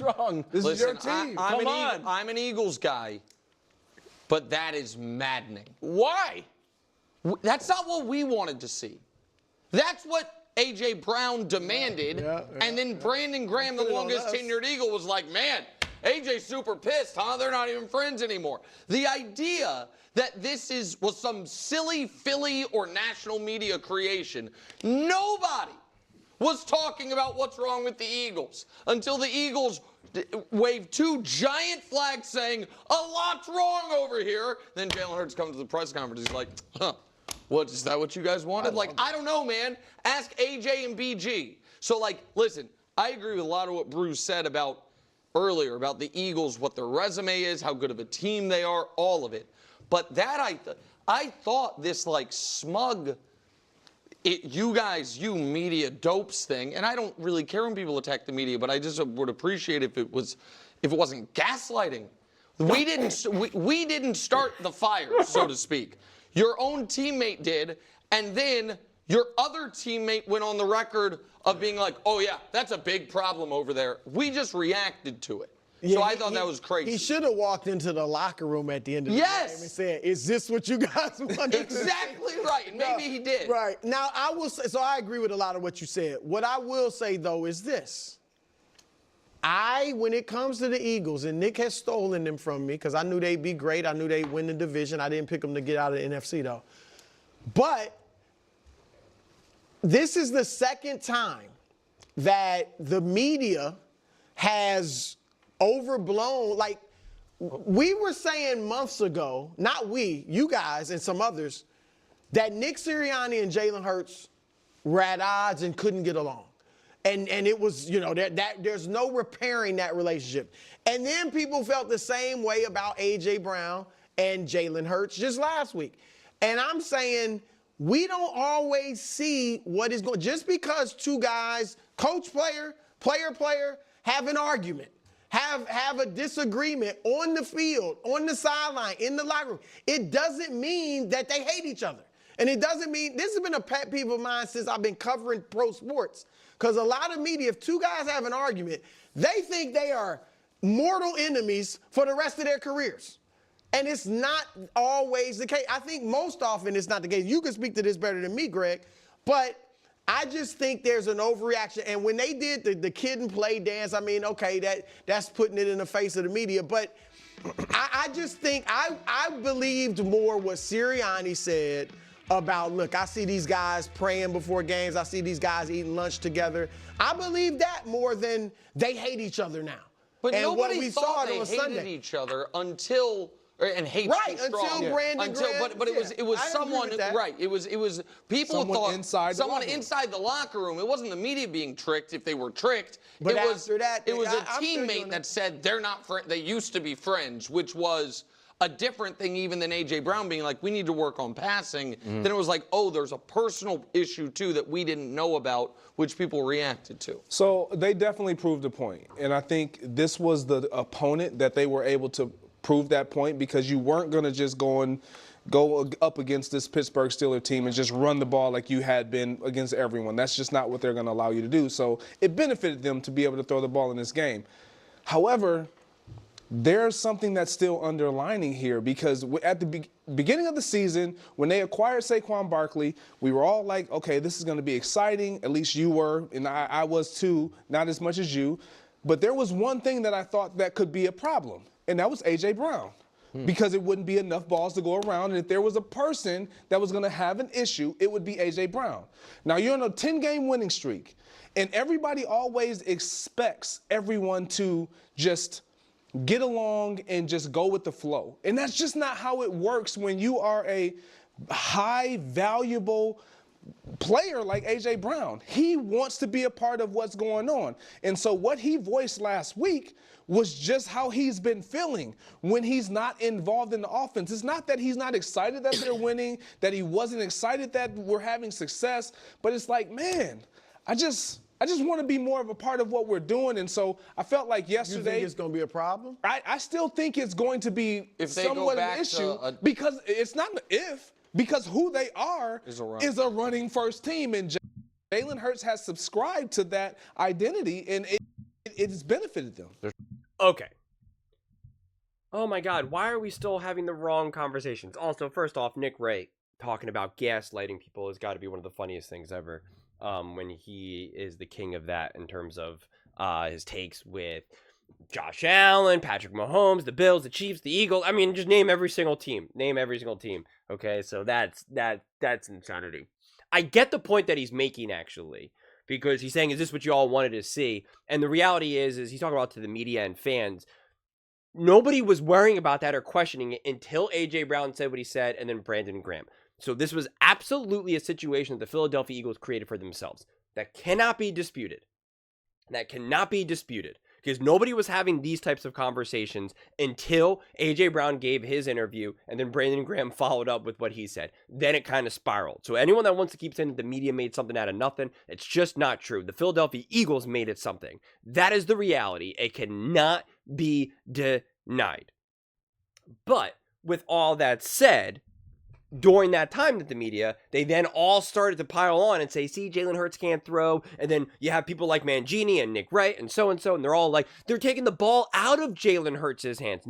wrong. This is your team. I'm an Eagles guy, but that is maddening. Why? That's not what we wanted to see. That's what A.J. Brown demanded, and then Brandon Graham, the longest tenured Eagle, was like, man, A.J.'s super pissed, huh? They're not even friends anymore. The idea that this was some silly Philly or national media creation, nobody was talking about what's wrong with the Eagles until the Eagles waved two giant flags saying, a lot's wrong over here. Then Jalen Hurts comes to the press conference. He's like, huh. What, is that what you guys wanted? I don't know, man. Ask AJ and BG. So, listen, I agree with a lot of what Bruce said earlier about the Eagles, what their resume is, how good of a team they are, all of it. But that I thought this, smug, you media dopes thing, and I don't really care when people attack the media, but I just would appreciate if it wasn't gaslighting. We didn't start the fire, so to speak. Your own teammate did, and then your other teammate went on the record of being like, oh, yeah, that's a big problem over there. We just reacted to it. Yeah, so I thought that was crazy. He should have walked into the locker room at the end of the game and said, is this what you guys want? Exactly right. And maybe he did. Right. Now, I will say, so I agree with a lot of what you said. What I will say, though, is this. When it comes to the Eagles, and Nick has stolen them from me because I knew they'd be great. I knew they'd win the division. I didn't pick them to get out of the NFC, though. But this is the second time that the media has overblown. We were saying months ago, not we, you guys and some others, that Nick Sirianni and Jalen Hurts were at odds and couldn't get along. And it was, there's no repairing that relationship. And then people felt the same way about A.J. Brown and Jalen Hurts just last week. And I'm saying we don't always see what is going. Just because two guys, coach-player, player-player, have an argument, have a disagreement on the field, on the sideline, in the locker room, it doesn't mean that they hate each other. And it doesn't mean, this has been a pet peeve of mine since I've been covering pro sports. Because a lot of media, if two guys have an argument, they think they are mortal enemies for the rest of their careers. And it's not always the case. I think most often it's not the case. You can speak to this better than me, Greg. But I just think there's an overreaction. And when they did the kid and play dance, I mean, okay, that's putting it in the face of the media. But I just think I believed more what Sirianni said about, look, I see these guys praying before games. I see these guys eating lunch together. I believe that more than they hate each other now. But and nobody what we thought saw they on hated Sunday. each other until hate until Brandon Graham. But it was someone right. It was people someone thought someone inside the locker room. It wasn't the media being tricked if they were tricked. But it after it was a teammate that said they're not they used to be friends, which was a different thing even than A.J. Brown being like, we need to work on passing. Then it was like, oh, there's a personal issue, too, that we didn't know about, which people reacted to. So they definitely proved a point. And I think this was the opponent that they were able to prove that point, because you weren't going to just go up against this Pittsburgh Steelers team and just run the ball like you had been against everyone. That's just not what they're going to allow you to do. So it benefited them to be able to throw the ball in this game. However, there's something that's still underlining here, because at the beginning of the season, when they acquired Saquon Barkley, we were all like, okay, this is going to be exciting. At least you were, and I was too, not as much as you. But there was one thing that I thought that could be a problem, and that was A.J. Brown, because it wouldn't be enough balls to go around. And if there was a person that was going to have an issue, it would be A.J. Brown. Now, you're on a 10-game winning streak, and everybody always expects everyone to just get along and just go with the flow. And that's just not how it works when you are a high, valuable player like A.J. Brown. He wants to be a part of what's going on. And so what he voiced last week was just how he's been feeling when he's not involved in the offense. It's not that he's not excited that they're winning, that he wasn't excited that we're having success, but it's like, man, I just want to be more of a part of what we're doing. And so I felt like yesterday. You think it's going to be a problem? I still think it's going to be somewhat an issue, because it's not an if, because who they are is a running first team. And Jalen Hurts has subscribed to that identity. And It's benefited them. Okay. Oh my God, why are we still having the wrong conversations? Also, first off, Nick Wright talking about gaslighting people has got to be one of the funniest things ever. When he is the king of that in terms of his takes with Josh Allen, Patrick Mahomes, the Bills, the Chiefs, the Eagles. I mean, just name every single team. Name every single team. Okay, so that's insanity. I get the point that he's making actually, because he's saying, "Is this what you all wanted to see?" And the reality is he's talking about to the media and fans. Nobody was worrying about that or questioning it until A.J. Brown said what he said, and then Brandon Graham. So this was absolutely a situation that the Philadelphia Eagles created for themselves. That cannot be disputed. That cannot be disputed. Because nobody was having these types of conversations until A.J. Brown gave his interview, and then Brandon Graham followed up with what he said. Then it kind of spiraled. So anyone that wants to keep saying that the media made something out of nothing, it's just not true. The Philadelphia Eagles made it something. That is the reality. It cannot be denied. But with all that said, during that time that the media, they then all started to pile on and say, see, Jalen Hurts can't throw. And then you have people like Mangini and Nick Wright and so, and they're all like, they're taking the ball out of Jalen Hurts' hands.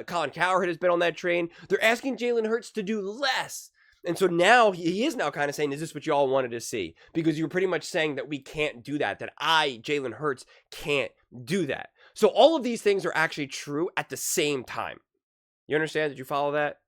Colin Cowherd has been on that train. They're asking Jalen Hurts to do less. And so now he is now kind of saying, is this what you all wanted to see? Because you're pretty much saying that we can't do that, Jalen Hurts, can't do that. So all of these things are actually true at the same time. You understand? Did you follow that?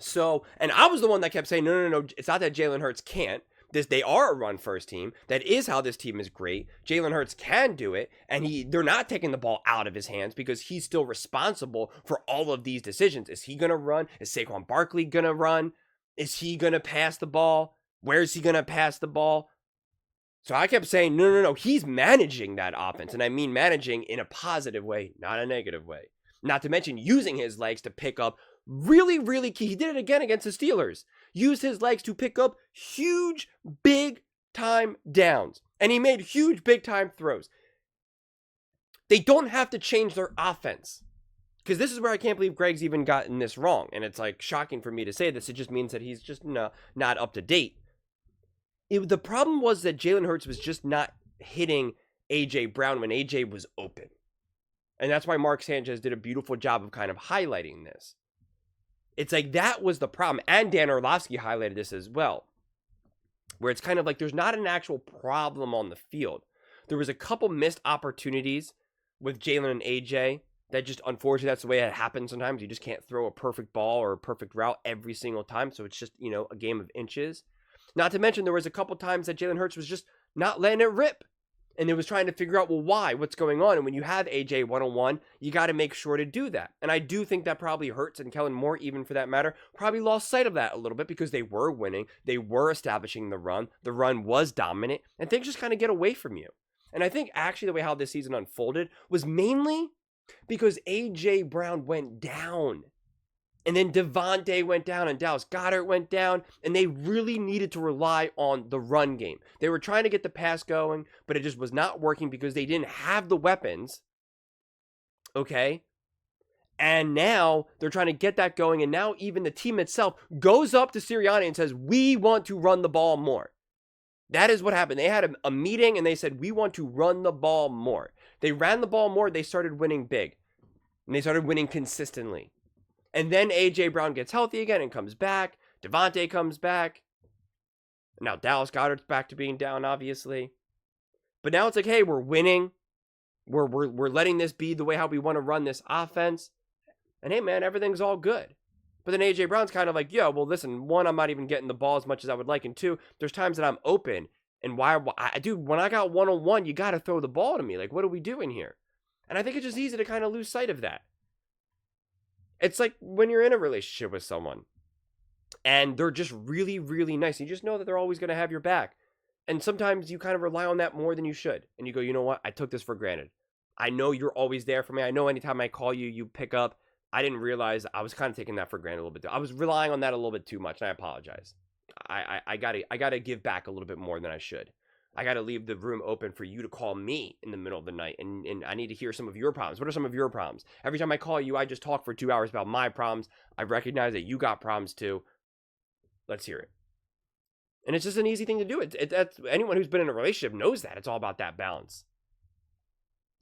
So, and I was the one that kept saying, no, it's not that Jalen Hurts can't. They are a run-first team. That is how this team is great. Jalen Hurts can do it, and they're not taking the ball out of his hands because he's still responsible for all of these decisions. Is he going to run? Is Saquon Barkley going to run? Is he going to pass the ball? Where is he going to pass the ball? So I kept saying, no, he's managing that offense, and I mean managing in a positive way, not a negative way. Not to mention using his legs to pick up really, really key. He did it again against the Steelers. Used his legs to pick up huge, big-time downs. And he made huge, big-time throws. They don't have to change their offense. Because this is where I can't believe Greg's even gotten this wrong. And it's like shocking for me to say this. It just means that he's just not up to date. The problem was that Jalen Hurts was just not hitting A.J. Brown when A.J. was open. And that's why Mark Sanchez did a beautiful job of kind of highlighting this. It's like that was the problem. And Dan Orlovsky highlighted this as well. Where it's kind of like there's not an actual problem on the field. There was a couple missed opportunities with Jalen and AJ that just, unfortunately, that's the way it happens sometimes. You just can't throw a perfect ball or a perfect route every single time. So it's just, a game of inches. Not to mention there was a couple times that Jalen Hurts was just not letting it rip. And it was trying to figure out, well, why? What's going on? And when you have AJ one-on-one, you got to make sure to do that. And I do think that probably Hurts and Kellen Moore, even for that matter, probably lost sight of that a little bit because they were winning. They were establishing the run. The run was dominant. And things just kind of get away from you. And I think actually the way how this season unfolded was mainly because AJ Brown went down. And then Devontae went down and Dallas Goedert went down. And they really needed to rely on the run game. They were trying to get the pass going, but it just was not working because they didn't have the weapons. Okay? And now they're trying to get that going. And now even the team itself goes up to Sirianni and says, we want to run the ball more. That is what happened. They had a meeting and they said, we want to run the ball more. They ran the ball more. They started winning big. And they started winning consistently. And then A.J. Brown gets healthy again and comes back. Devontae comes back. Now Dallas Goedert's back to being down, obviously. But now it's like, hey, we're winning. We're letting this be the way how we want to run this offense. And hey, man, everything's all good. But then A.J. Brown's kind of like, yo, well, listen, one, I'm not even getting the ball as much as I would like. And two, there's times that I'm open. And dude, when I got one-on-one, you got to throw the ball to me. Like, what are we doing here? And I think it's just easy to kind of lose sight of that. It's like when you're in a relationship with someone and they're just really, really nice. You just know that they're always going to have your back. And sometimes you kind of rely on that more than you should. And you go, you know what? I took this for granted. I know you're always there for me. I know anytime I call you, you pick up. I didn't realize I was kind of taking that for granted a little bit. I was relying on that a little bit too much, and I apologize. I gotta give back a little bit more than I should. I gotta leave the room open for you to call me in the middle of the night, and I need to hear some of your problems. What are some of your problems? Every time I call you, I just talk for 2 hours about my problems. I recognize that you got problems too. Let's hear it. And it's just an easy thing to do. That's anyone who's been in a relationship knows that. It's all about that balance.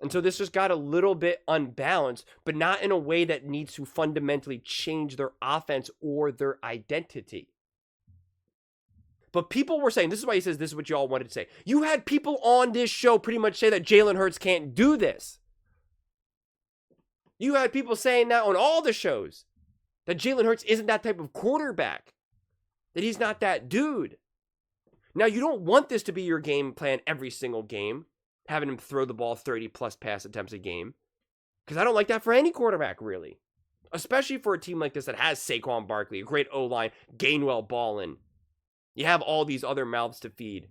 And so this just got a little bit unbalanced, but not in a way that needs to fundamentally change their offense or their identity. But people were saying, this is why he says this is what y'all wanted to say. You had people on this show pretty much say that Jalen Hurts can't do this. You had people saying that on all the shows, that Jalen Hurts isn't that type of quarterback, that he's not that dude. Now, you don't want this to be your game plan every single game, having him throw the ball 30-plus pass attempts a game, because I don't like that for any quarterback, really, especially for a team like this that has Saquon Barkley, a great O-line, Gainwell balling. You have all these other mouths to feed.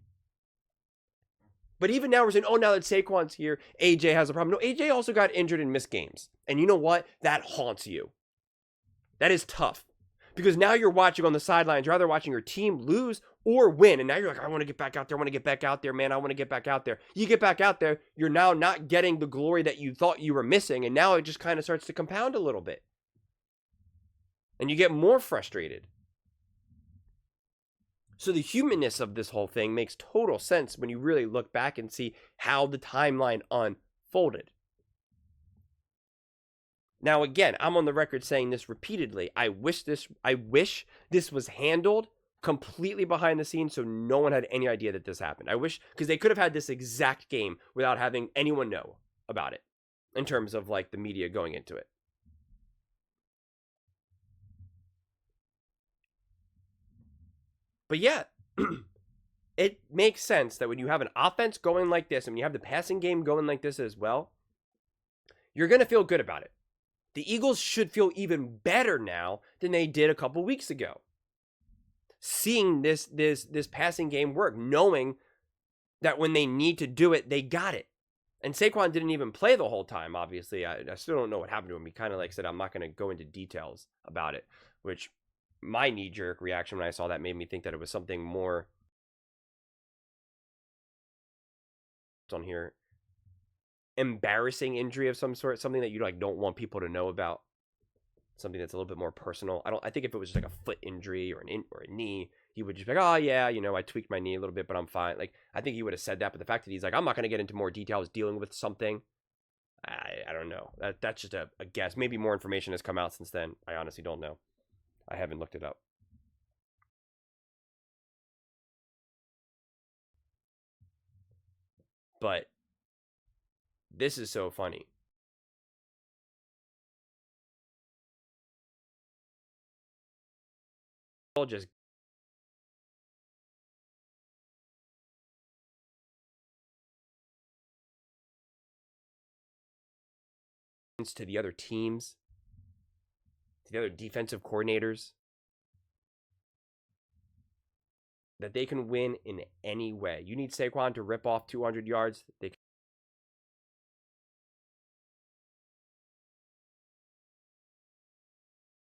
But even now we're saying, oh, now that Saquon's here, AJ has a problem. No, AJ also got injured and missed games. And you know what? That haunts you. That is tough. Because now you're watching on the sidelines, you're either watching your team lose or win. And now you're like, I want to get back out there. I want to get back out there, man. I want to get back out there. You get back out there, you're now not getting the glory that you thought you were missing. And now it just kind of starts to compound a little bit. And you get more frustrated. So the humanness of this whole thing makes total sense when you really look back and see how the timeline unfolded. Now, again, I'm on the record saying this repeatedly. I wish this was handled completely behind the scenes so no one had any idea that this happened. I wish, because they could have had this exact game without having anyone know about it in terms of like the media going into it. But yeah, it makes sense that when you have an offense going like this and when you have the passing game going like this as well, you're going to feel good about it. The Eagles should feel even better now than they did a couple weeks ago. Seeing this passing game work, knowing that when they need to do it, they got it. And Saquon didn't even play the whole time, obviously. I still don't know what happened to him. He kind of like said, I'm not going to go into details about it, which my knee-jerk reaction when I saw that made me think that it was something more on here. Embarrassing injury of some sort, something that you like don't want people to know about, something that's a little bit more personal. I think if it was just like a foot injury or a knee, he would just be like, oh yeah, I tweaked my knee a little bit, but I'm fine. Like, I think he would have said that, but the fact that he's like, I'm not going to get into more details dealing with something, I don't know. That's just a guess. Maybe more information has come out since then. I honestly don't know. I haven't looked it up. But this is so funny. I'll just to the other teams, to the other defensive coordinators, that they can win in any way. You need Saquon to rip off 200 yards. They can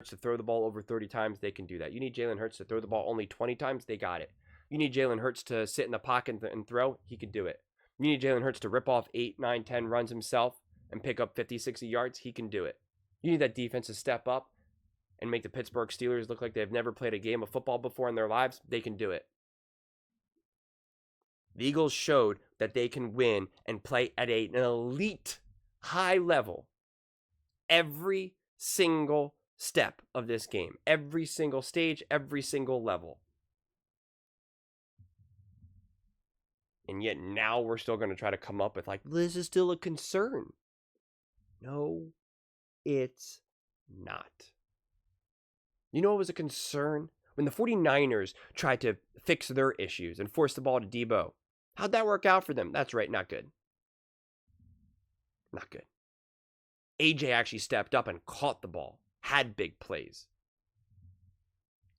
to throw the ball over 30 times, they can do that. You need Jalen Hurts to throw the ball only 20 times, they got it. You need Jalen Hurts to sit in the pocket and throw, he can do it. You need Jalen Hurts to rip off 8, 9, 10 runs himself and pick up 50, 60 yards, he can do it. You need that defense to step up and make the Pittsburgh Steelers look like they've never played a game of football before in their lives, they can do it. The Eagles showed that they can win and play at an elite high level every single step of this game, every single stage, every single level. And yet now we're still going to try to come up with like, this is still a concern. No, it's not. You know what was a concern? When the 49ers tried to fix their issues and force the ball to Debo. How'd that work out for them? That's right, not good. Not good. AJ actually stepped up and caught the ball. Had big plays.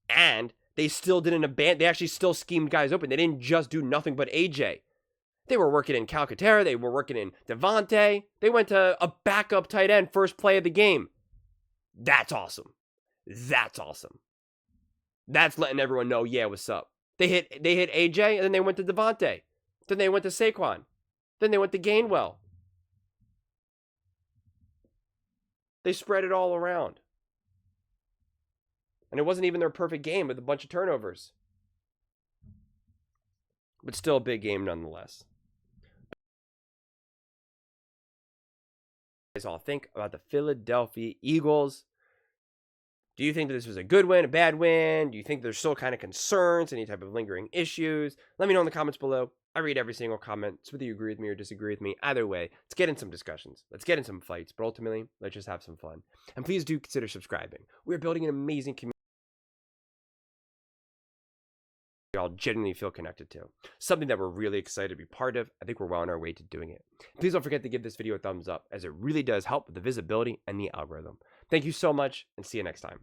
And they still didn't abandon. They actually still schemed guys open. They didn't just do nothing but AJ. They were working in Calcaterra. They were working in Devontae. They went to a backup tight end first play of the game. That's awesome. That's awesome. That's letting everyone know, yeah, what's up. They hit AJ, and then they went to Devontae. Then they went to Saquon. Then they went to Gainwell. They spread it all around. And it wasn't even their perfect game with a bunch of turnovers. But still a big game nonetheless. guys all think about the Philadelphia Eagles. Do you think that this was a good win, a bad win? Do you think there's still kind of concerns, any type of lingering issues? Let me know in the comments below. I read every single comment. So whether you agree with me or disagree with me, either way, let's get in some discussions. Let's get in some fights. But ultimately, let's just have some fun. And please do consider subscribing. We're building an amazing community we all genuinely feel connected to. Something that we're really excited to be part of. I think we're well on our way to doing it. Please don't forget to give this video a thumbs up, as it really does help with the visibility and the algorithm. Thank you so much, and see you next time.